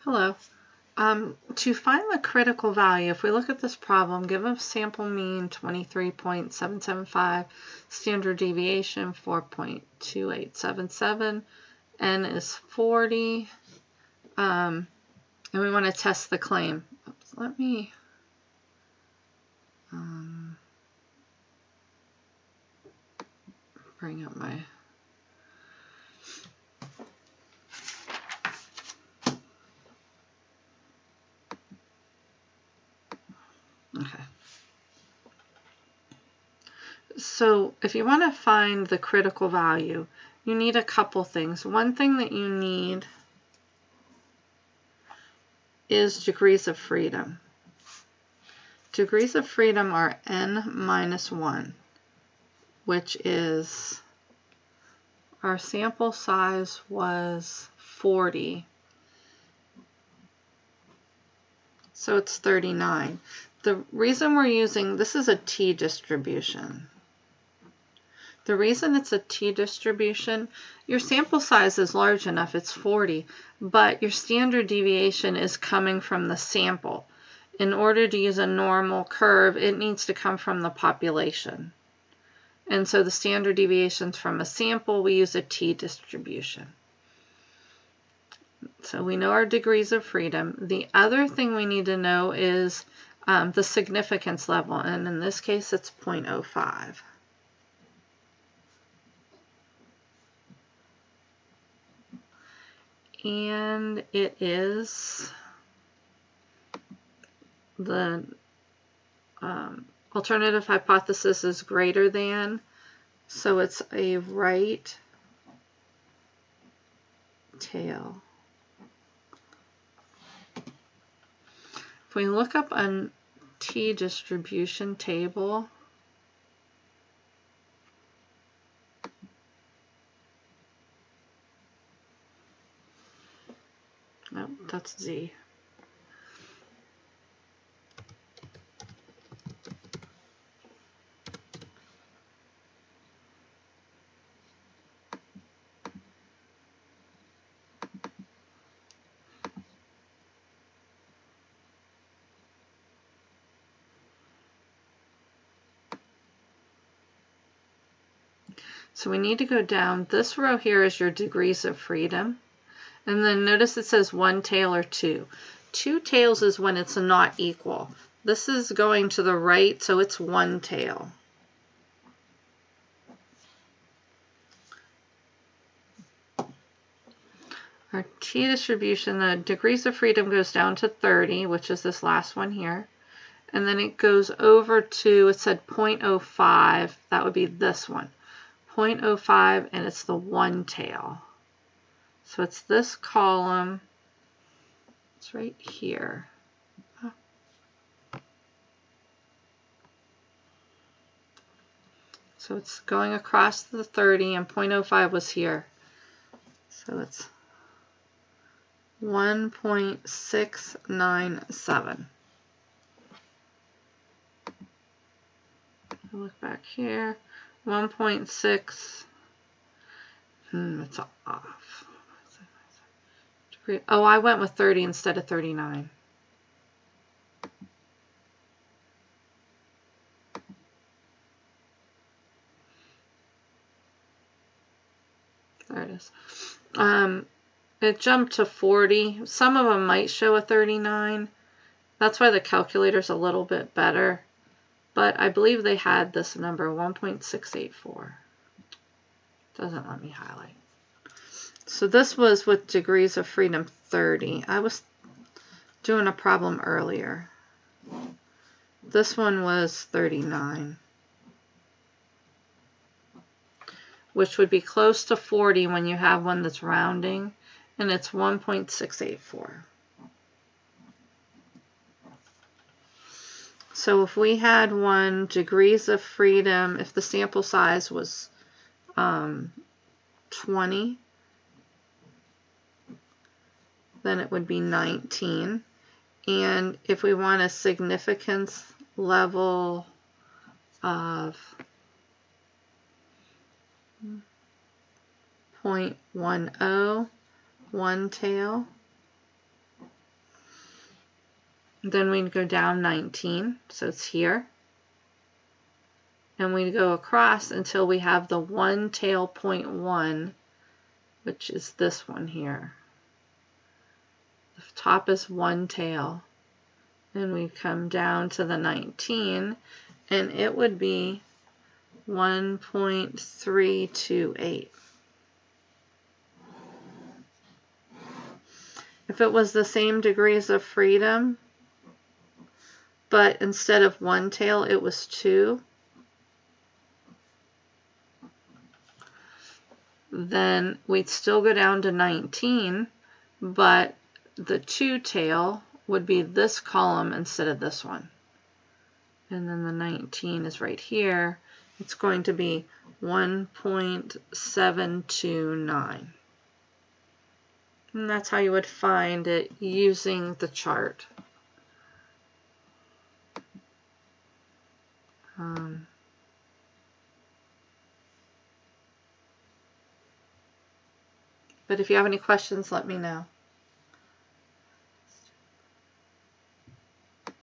Hello. To find the critical value, if we look at this problem, give a sample mean 23.775, standard deviation 4.2877, n is 40, and we want to test the claim. Oops, let me bring up my... Okay. So if you want to find the critical value, you need a couple things. One thing that you need is degrees of freedom. Degrees of freedom are n minus 1, which is, our sample size was 40, so it's 39. The reason we're using, this is a t-distribution. The reason it's a t-distribution, your sample size is large enough, it's 40, but your standard deviation is coming from the sample. In order to use a normal curve, it needs to come from the population. And so the standard deviations from a sample, we use a t-distribution. So we know our degrees of freedom. The other thing we need to know is the significance level, and in this case it's 0.05. And it is the alternative hypothesis is greater than, so it's a right tail. If we look up a t-distribution table, no, that's Z. So we need to go down. This row here is your degrees of freedom. And then notice it says one tail or two. Two tails is when it's not equal. This is going to the right, so it's one tail. Our t-distribution, the degrees of freedom goes down to 30, which is this last one here. And then it goes over to, it said 0.05, that would be this one. 0.05, and it's the one tail. So it's this column, it's right here. So it's going across the 30, and 0.05 was here. So it's 1.697. Look back here, 1.6, it's off. Oh, I went with 30 instead of 39. There it is. It jumped to 40. Some of them might show a 39. That's why the calculator's a little bit better. But I believe they had this number, 1.684. Doesn't let me highlight. So this was with degrees of freedom 30. I was doing a problem earlier. This one was 39, which would be close to 40 when you have one that's rounding, and it's 1.684. So if we had one degrees of freedom, if the sample size was 20, then it would be 19. And if we want a significance level of 0.10, one tail, Then we'd go down 19, so it's here. And we'd go across until we have the one tail point 1, which is this one here. The top is one tail. And we come down to the 19, and it would be 1.328. If it was the same degrees of freedom, but instead of one tail, it was 2, then we'd still go down to 19, but the 2 tail would be this column instead of this one. And then the 19 is right here. It's going to be 1.729. And that's how you would find it using the chart. But if you have any questions, let me know.